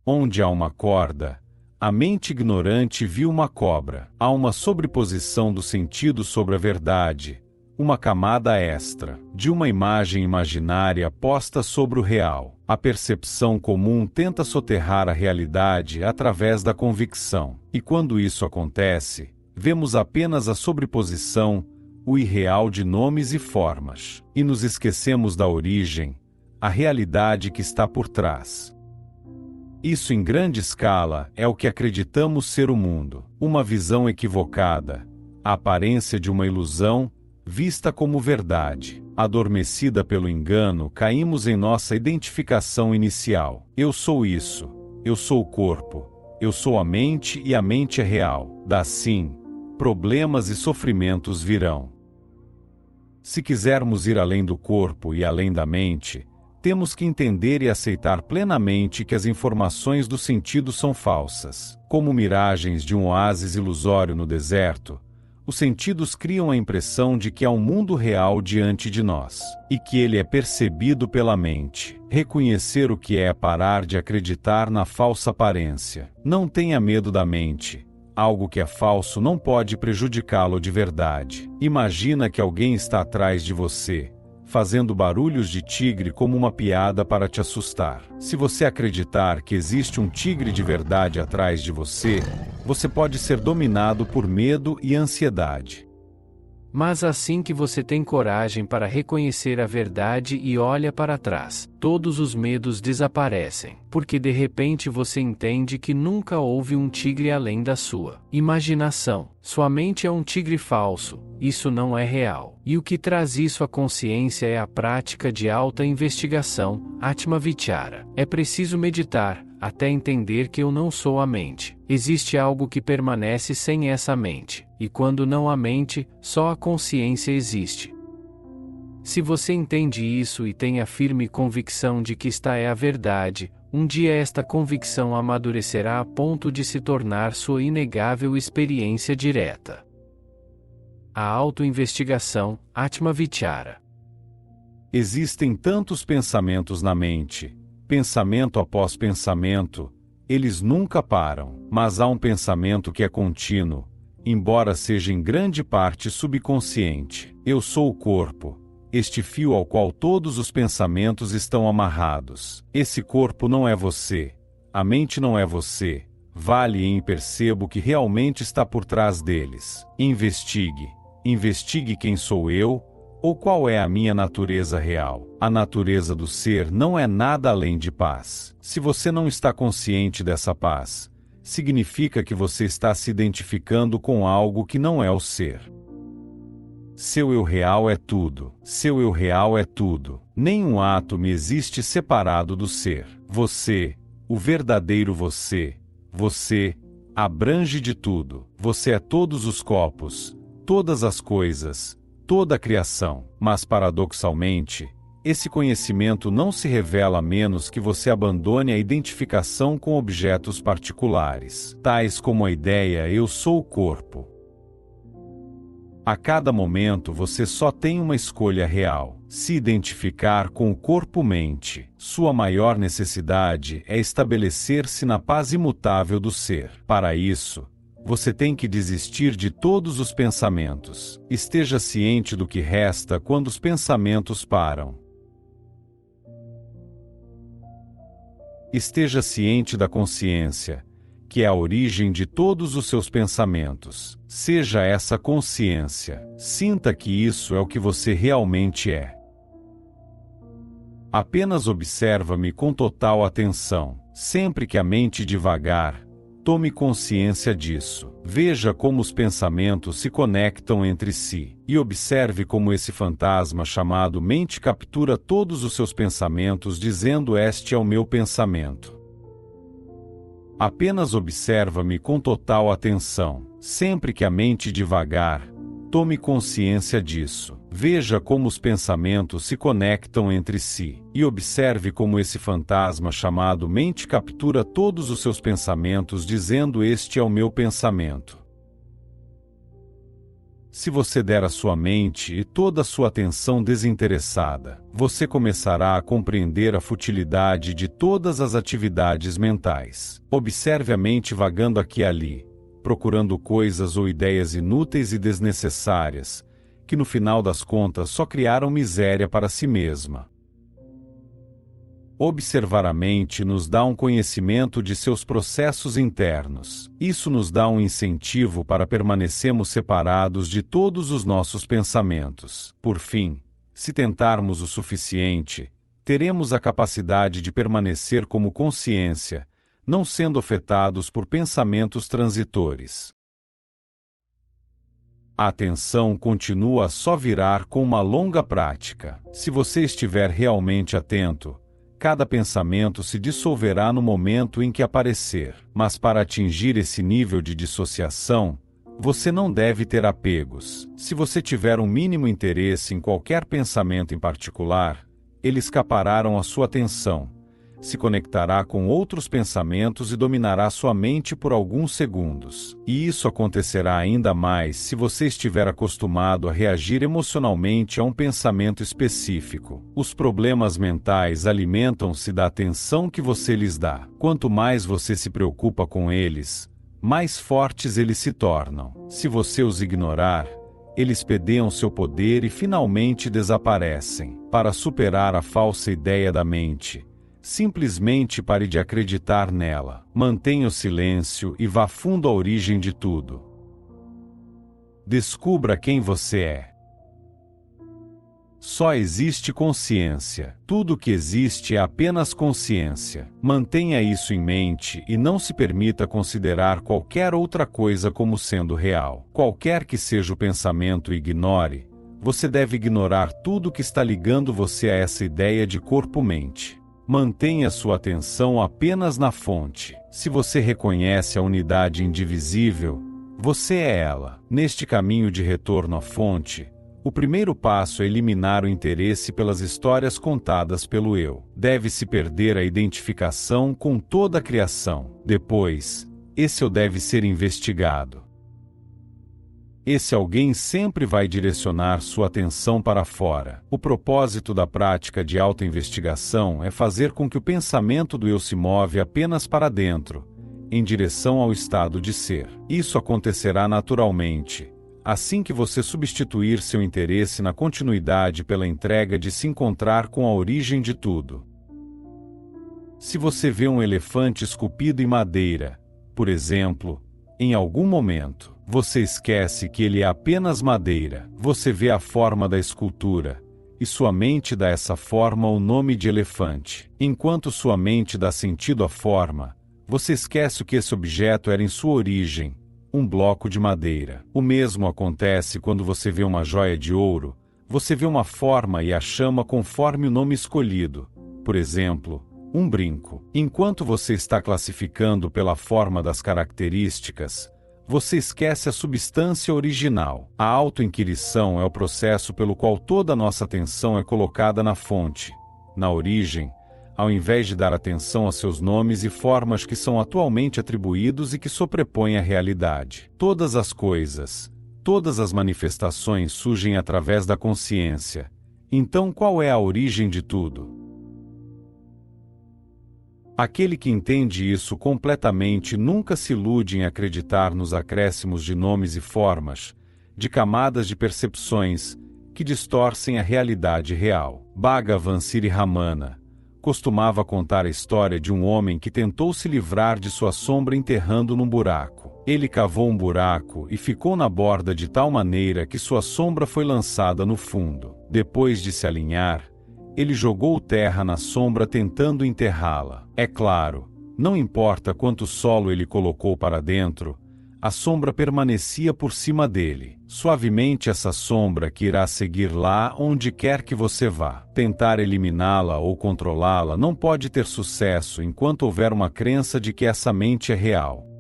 Onde há uma corda, a mente ignorante viu uma cobra. Há uma sobreposição do sentido sobre a verdade, uma camada extra, de uma imagem imaginária posta sobre o real. A percepção comum tenta soterrar a realidade através da convicção. E quando isso acontece, vemos apenas a sobreposição, o irreal de nomes e formas. E nos esquecemos da origem, a realidade que está por trás. Isso em grande escala é o que acreditamos ser o mundo. Uma visão equivocada, a aparência de uma ilusão, vista como verdade. Adormecida pelo engano, caímos em nossa identificação inicial. Eu sou isso. Eu sou o corpo. Eu sou a mente e a mente é real. Assim, problemas e sofrimentos virão. Se quisermos ir além do corpo e além da mente, temos que entender e aceitar plenamente que as informações do sentido são falsas. Como miragens de um oásis ilusório no deserto, os sentidos criam a impressão de que há um mundo real diante de nós, e que ele é percebido pela mente. Reconhecer o que é parar de acreditar na falsa aparência. Não tenha medo da mente. Algo que é falso não pode prejudicá-lo de verdade. Imagina que alguém está atrás de você, fazendo barulhos de tigre como uma piada para te assustar. Se você acreditar que existe um tigre de verdade atrás de você, você pode ser dominado por medo e ansiedade. Mas assim que você tem coragem para reconhecer a verdade e olha para trás, todos os medos desaparecem, porque de repente você entende que nunca houve um tigre além da sua imaginação. Sua mente é um tigre falso, isso não é real. E o que traz isso à consciência é a prática de alta investigação, Atma Vichara. É preciso meditar, até entender que eu não sou a mente. Existe algo que permanece sem essa mente, e quando não há mente, só a consciência existe. Se você entende isso e tem a firme convicção de que esta é a verdade, um dia esta convicção amadurecerá a ponto de se tornar sua inegável experiência direta. A autoinvestigação, Atma Vichara. Existem tantos pensamentos na mente, pensamento após pensamento, eles nunca param, mas há um pensamento que é contínuo, embora seja em grande parte subconsciente. Eu sou o corpo, este fio ao qual todos os pensamentos estão amarrados. Esse corpo não é você, a mente não é você. Vale e perceba o que realmente está por trás deles. Investigue quem sou eu, ou qual é a minha natureza real. A natureza do ser não é nada além de paz. Se você não está consciente dessa paz, significa que você está se identificando com algo que não é o ser. Seu eu real é tudo. Seu eu real é tudo. Nenhum átomo existe separado do ser. Você, o verdadeiro você, abrange de tudo. Você é todos os copos, todas as coisas, toda a criação. Mas paradoxalmente, esse conhecimento não se revela a menos que você abandone a identificação com objetos particulares, tais como a ideia eu sou o corpo. A cada momento você só tem uma escolha real: se identificar com o corpo-mente. Sua maior necessidade é estabelecer-se na paz imutável do ser. Para isso, você tem que desistir de todos os pensamentos. Esteja ciente do que resta quando os pensamentos param. Esteja ciente da consciência, que é a origem de todos os seus pensamentos. Seja essa consciência. Sinta que isso é o que você realmente é. Apenas observa-me com total atenção. Sempre que a mente divagar, tome consciência disso. Veja como os pensamentos se conectam entre si. E observe como esse fantasma chamado mente captura todos os seus pensamentos dizendo: este é o meu pensamento. Apenas observa-me com total atenção. Sempre que a mente divagar, tome consciência disso. Veja como os pensamentos se conectam entre si. E observe como esse fantasma chamado mente captura todos os seus pensamentos dizendo: este é o meu pensamento. Se você der à sua mente e toda a sua atenção desinteressada, você começará a compreender a futilidade de todas as atividades mentais. Observe a mente vagando aqui e ali, procurando coisas ou ideias inúteis e desnecessárias, que no final das contas só criaram miséria para si mesma. Observar a mente nos dá um conhecimento de seus processos internos. Isso nos dá um incentivo para permanecermos separados de todos os nossos pensamentos. Por fim, se tentarmos o suficiente, teremos a capacidade de permanecer como consciência, não sendo afetados por pensamentos transitores. A atenção continua a só virar com uma longa prática. Se você estiver realmente atento, cada pensamento se dissolverá no momento em que aparecer. Mas para atingir esse nível de dissociação, você não deve ter apegos. Se você tiver um mínimo interesse em qualquer pensamento em particular, ele escapará à sua atenção, se conectará com outros pensamentos e dominará sua mente por alguns segundos. E isso acontecerá ainda mais se você estiver acostumado a reagir emocionalmente a um pensamento específico. Os problemas mentais alimentam-se da atenção que você lhes dá. Quanto mais você se preocupa com eles, mais fortes eles se tornam. Se você os ignorar, eles perderam seu poder e finalmente desaparecem. Para superar a falsa ideia da mente, simplesmente pare de acreditar nela. Mantenha o silêncio e vá fundo à origem de tudo. Descubra quem você é. Só existe consciência. Tudo que existe é apenas consciência. Mantenha isso em mente e não se permita considerar qualquer outra coisa como sendo real. Qualquer que seja o pensamento, ignore. Você deve ignorar tudo que está ligando você a essa ideia de corpo-mente. Mantenha sua atenção apenas na fonte. Se você reconhece a unidade indivisível, você é ela. Neste caminho de retorno à fonte, o primeiro passo é eliminar o interesse pelas histórias contadas pelo eu. Deve-se perder a identificação com toda a criação. Depois, esse eu deve ser investigado. Esse alguém sempre vai direcionar sua atenção para fora. O propósito da prática de autoinvestigação é fazer com que o pensamento do eu se move apenas para dentro, em direção ao estado de ser. Isso acontecerá naturalmente, assim que você substituir seu interesse na continuidade pela entrega de se encontrar com a origem de tudo. Se você vê um elefante esculpido em madeira, por exemplo, em algum momento, você esquece que ele é apenas madeira. Você vê a forma da escultura, e sua mente dá a essa forma o nome de elefante. Enquanto sua mente dá sentido à forma, você esquece que esse objeto era em sua origem, um bloco de madeira. O mesmo acontece quando você vê uma joia de ouro. Você vê uma forma e a chama conforme o nome escolhido. Por exemplo, um brinco. Enquanto você está classificando pela forma das características, você esquece a substância original. A autoinquirição é o processo pelo qual toda a nossa atenção é colocada na fonte, na origem, ao invés de dar atenção a seus nomes e formas que são atualmente atribuídos e que sobrepõem a realidade. Todas as coisas, todas as manifestações surgem através da consciência. Então, qual é a origem de tudo? Aquele que entende isso completamente nunca se ilude em acreditar nos acréscimos de nomes e formas, de camadas de percepções, que distorcem a realidade real. Bhagavan Sri Ramana costumava contar a história de um homem que tentou se livrar de sua sombra enterrando num buraco. Ele cavou um buraco e ficou na borda de tal maneira que sua sombra foi lançada no fundo. Depois de se alinhar, ele jogou terra na sombra tentando enterrá-la. É claro, não importa quanto solo ele colocou para dentro, a sombra permanecia por cima dele. Suavemente essa sombra que irá seguir lá onde quer que você vá. Tentar eliminá-la ou controlá-la não pode ter sucesso enquanto houver uma crença de que essa mente é real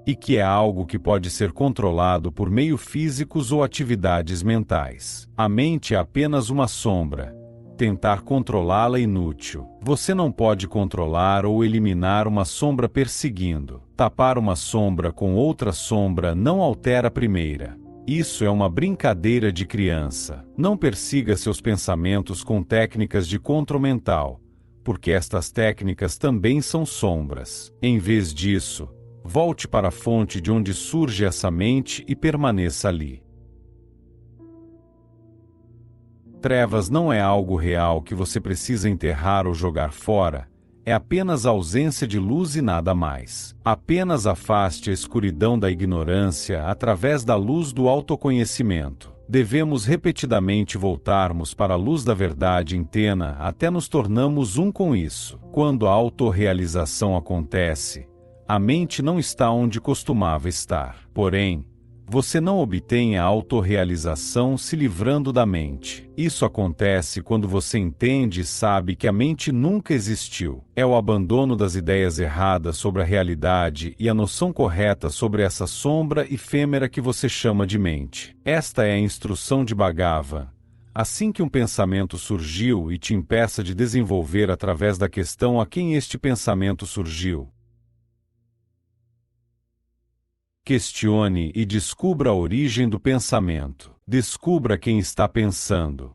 e que é algo que pode ser controlado por meio físicos ou atividades mentais. A mente é apenas uma sombra, Tentar controlá-la é inútil. Você não pode controlar ou eliminar uma sombra perseguindo. Tapar uma sombra com outra sombra não altera a primeira. Isso é uma brincadeira de criança. Não persiga seus pensamentos com técnicas de controle mental, porque estas técnicas também são sombras. Em vez disso, volte para a fonte de onde surge essa mente e permaneça ali. Trevas não é algo real que você precisa enterrar ou jogar fora, é apenas a ausência de luz e nada mais. Apenas afaste a escuridão da ignorância através da luz do autoconhecimento. Devemos repetidamente voltarmos para a luz da verdade interna até nos tornarmos um com isso. Quando a autorrealização acontece, a mente não está onde costumava estar. Porém, você não obtém a autorrealização se livrando da mente. Isso acontece quando você entende e sabe que a mente nunca existiu. É o abandono das ideias erradas sobre a realidade e a noção correta sobre essa sombra efêmera que você chama de mente. Esta é a instrução de Bhagava. Assim que um pensamento surgiu e te impeça de desenvolver através da questão a quem este pensamento surgiu, questione e descubra a origem do pensamento. Descubra quem está pensando.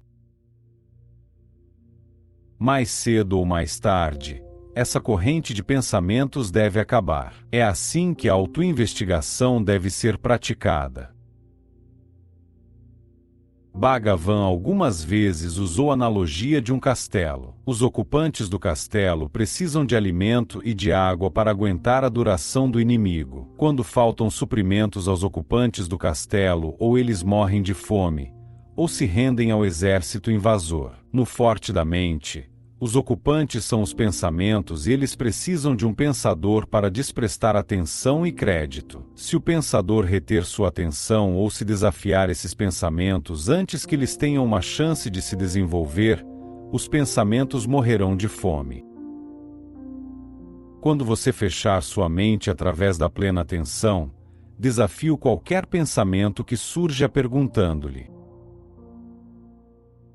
Mais cedo ou mais tarde, essa corrente de pensamentos deve acabar. É assim que a autoinvestigação deve ser praticada. Bhagavan algumas vezes usou a analogia de um castelo. Os ocupantes do castelo precisam de alimento e de água para aguentar a duração do inimigo. Quando faltam suprimentos aos ocupantes do castelo, ou eles morrem de fome, ou se rendem ao exército invasor. No forte da mente, os ocupantes são os pensamentos e eles precisam de um pensador para desprestar atenção e crédito. Se o pensador reter sua atenção ou se desafiar esses pensamentos antes que eles tenham uma chance de se desenvolver, os pensamentos morrerão de fome. Quando você fechar sua mente através da plena atenção, desafio qualquer pensamento que surja perguntando-lhe: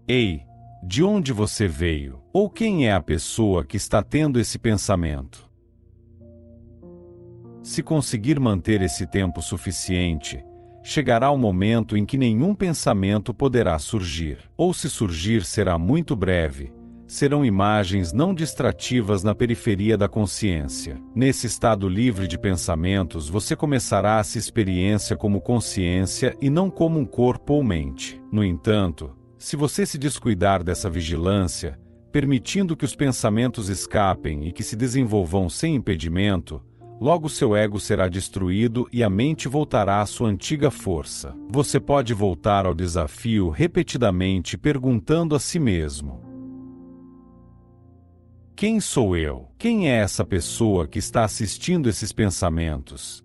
Ei, de onde você veio? Ou quem é a pessoa que está tendo esse pensamento? Se conseguir manter esse tempo suficiente, chegará o momento em que nenhum pensamento poderá surgir. Ou se surgir será muito breve, serão imagens não distrativas na periferia da consciência. Nesse estado livre de pensamentos você começará a se experiência como consciência e não como um corpo ou mente. No entanto, se você se descuidar dessa vigilância, permitindo que os pensamentos escapem e que se desenvolvam sem impedimento, logo seu ego será destruído e a mente voltará à sua antiga força. Você pode voltar ao desafio repetidamente perguntando a si mesmo: quem sou eu? Quem é essa pessoa que está assistindo esses pensamentos?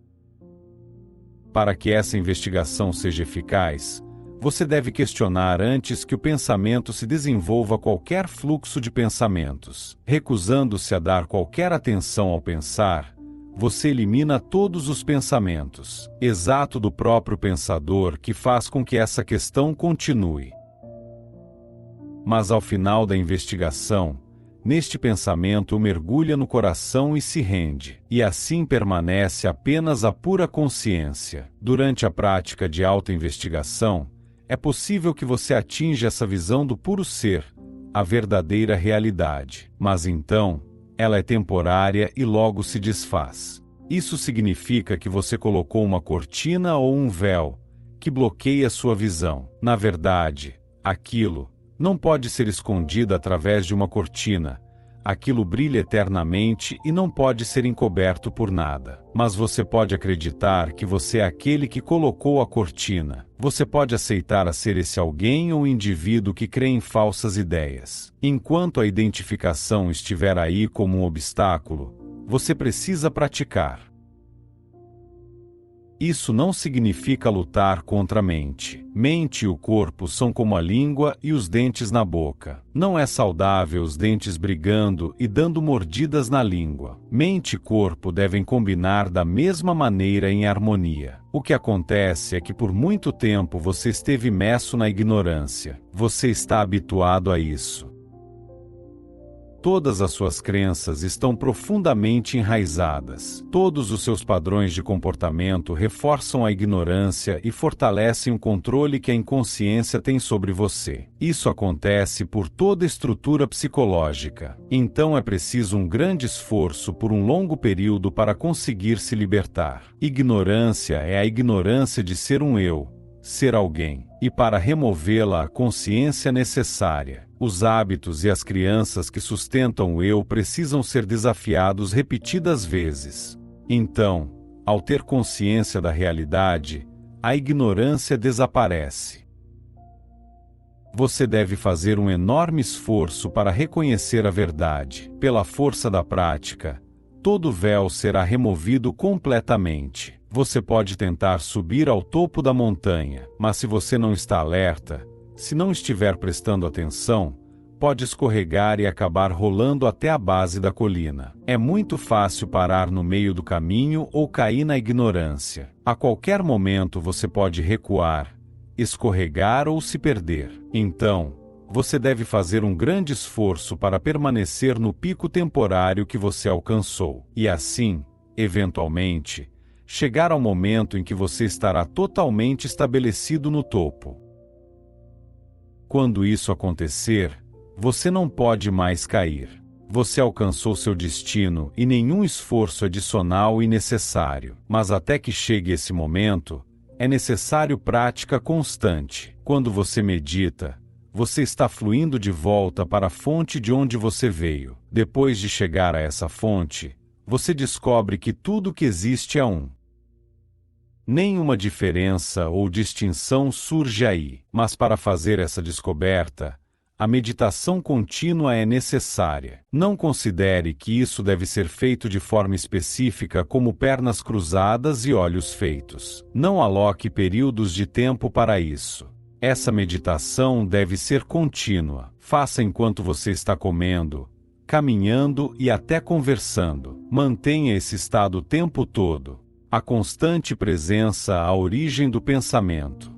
Para que essa investigação seja eficaz, você deve questionar antes que o pensamento se desenvolva qualquer fluxo de pensamentos. Recusando-se a dar qualquer atenção ao pensar, você elimina todos os pensamentos, exato do próprio pensador que faz com que essa questão continue. Mas ao final da investigação, neste pensamento mergulha no coração e se rende, e assim permanece apenas a pura consciência. Durante a prática de autoinvestigação, é possível que você atinja essa visão do puro ser, a verdadeira realidade. Mas então, ela é temporária e logo se desfaz. Isso significa que você colocou uma cortina ou um véu, que bloqueia sua visão. Na verdade, aquilo não pode ser escondido através de uma cortina. Aquilo brilha eternamente e não pode ser encoberto por nada. Mas você pode acreditar que você é aquele que colocou a cortina. Você pode aceitar a ser esse alguém ou indivíduo que crê em falsas ideias. Enquanto a identificação estiver aí como um obstáculo, você precisa praticar. Isso não significa lutar contra a mente. Mente e o corpo são como a língua e os dentes na boca. Não é saudável os dentes brigando e dando mordidas na língua. Mente e corpo devem combinar da mesma maneira em harmonia. O que acontece é que por muito tempo você esteve imerso na ignorância. Você está habituado a isso. todas as suas crenças estão profundamente enraizadas. Todos os seus padrões de comportamento reforçam a ignorância e fortalecem o controle que a inconsciência tem sobre você. Isso acontece por toda estrutura psicológica. Então é preciso um grande esforço por um longo período para conseguir se libertar. Ignorância é a ignorância de ser um eu, ser alguém, e para removê-la a consciência necessária. Os hábitos e as crianças que sustentam o eu precisam ser desafiados repetidas vezes. Então, ao ter consciência da realidade, a ignorância desaparece. Você deve fazer um enorme esforço para reconhecer a verdade. Pela força da prática, todo véu será removido completamente. Você pode tentar subir ao topo da montanha, mas se você não está alerta, se não estiver prestando atenção, pode escorregar e acabar rolando até a base da colina. É muito fácil parar no meio do caminho ou cair na ignorância. A qualquer momento você pode recuar, escorregar ou se perder. Então, você deve fazer um grande esforço para permanecer no pico temporário que você alcançou. E assim, eventualmente, chegar ao momento em que você estará totalmente estabelecido no topo. Quando isso acontecer, você não pode mais cair. Você alcançou seu destino e nenhum esforço adicional é necessário. Mas até que chegue esse momento, é necessário prática constante. Quando você medita, você está fluindo de volta para a fonte de onde você veio. Depois de chegar a essa fonte, você descobre que tudo que existe é um. Nenhuma diferença ou distinção surge aí. Mas para fazer essa descoberta, a meditação contínua é necessária. Não considere que isso deve ser feito de forma específica como pernas cruzadas e olhos feitos. Não aloque períodos de tempo para isso. Essa meditação deve ser contínua. Faça enquanto você está comendo, caminhando e até conversando. Mantenha esse estado o tempo todo. A constante presença à origem do pensamento.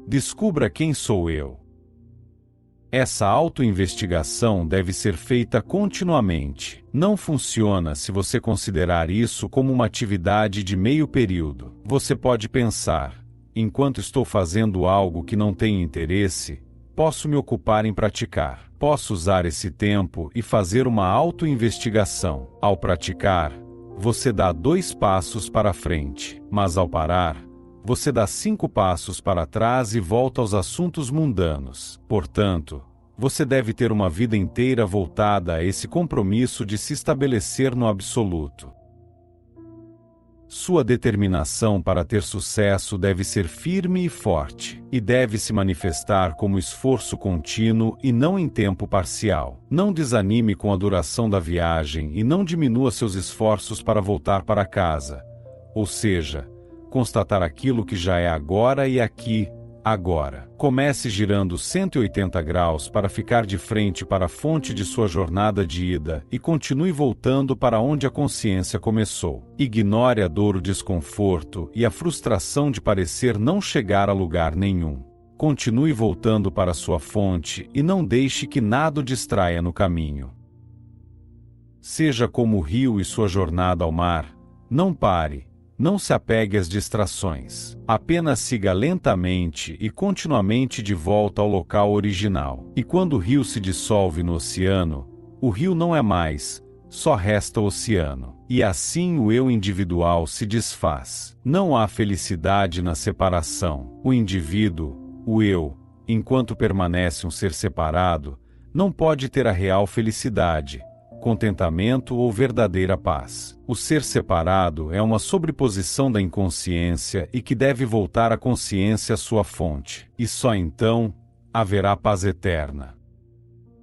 Descubra quem sou eu. Essa autoinvestigação deve ser feita continuamente. Não funciona se você considerar isso como uma atividade de meio período. Você pode pensar, enquanto estou fazendo algo que não tem interesse, posso me ocupar em praticar. Posso usar esse tempo e fazer uma autoinvestigação. Ao praticar, você dá 2 passos para frente, mas ao parar, você dá 5 passos para trás e volta aos assuntos mundanos. Portanto, você deve ter uma vida inteira voltada a esse compromisso de se estabelecer no absoluto. Sua determinação para ter sucesso deve ser firme e forte, e deve se manifestar como esforço contínuo e não em tempo parcial. Não desanime com a duração da viagem e não diminua seus esforços para voltar para casa, ou seja, constatar aquilo que já é agora e aqui, agora. Comece girando 180 graus para ficar de frente para a fonte de sua jornada de ida e continue voltando para onde a consciência começou. Ignore a dor, o desconforto e a frustração de parecer não chegar a lugar nenhum. Continue voltando para sua fonte e não deixe que nada o distraia no caminho. Seja como o rio e sua jornada ao mar, não pare. Não se apegue às distrações. Apenas siga lentamente e continuamente de volta ao local original. E quando o rio se dissolve no oceano, o rio não é mais, só resta o oceano. E assim o eu individual se desfaz. Não há felicidade na separação. O indivíduo, o eu, enquanto permanece um ser separado, não pode ter a real felicidade, contentamento ou verdadeira paz. O ser separado é uma sobreposição da inconsciência e que deve voltar a consciência à sua fonte. E só então haverá paz eterna.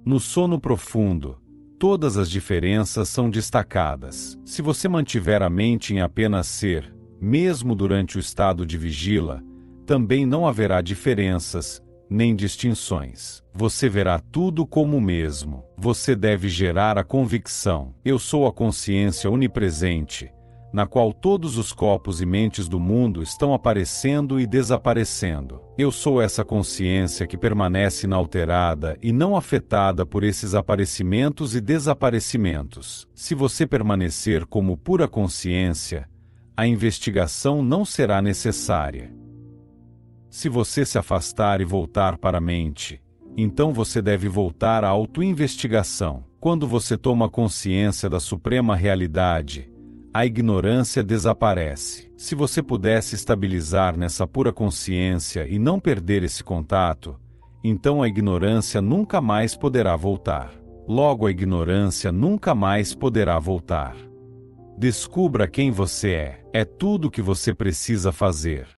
No sono profundo, todas as diferenças são destacadas. Se você mantiver a mente em apenas ser, mesmo durante o estado de vigília, também não haverá diferenças, nem distinções. Você verá tudo como o mesmo. Você deve gerar a convicção: eu sou a consciência onipresente, na qual todos os corpos e mentes do mundo estão aparecendo e desaparecendo. Eu sou essa consciência que permanece inalterada e não afetada por esses aparecimentos e desaparecimentos. Se você permanecer como pura consciência, a investigação não será necessária. Se você se afastar e voltar para a mente, então você deve voltar à autoinvestigação. Quando você toma consciência da suprema realidade, a ignorância desaparece. Se você pudesse estabilizar nessa pura consciência e não perder esse contato, então a ignorância nunca mais poderá voltar. Logo, a ignorância nunca mais poderá voltar. Descubra quem você é. É tudo o que você precisa fazer.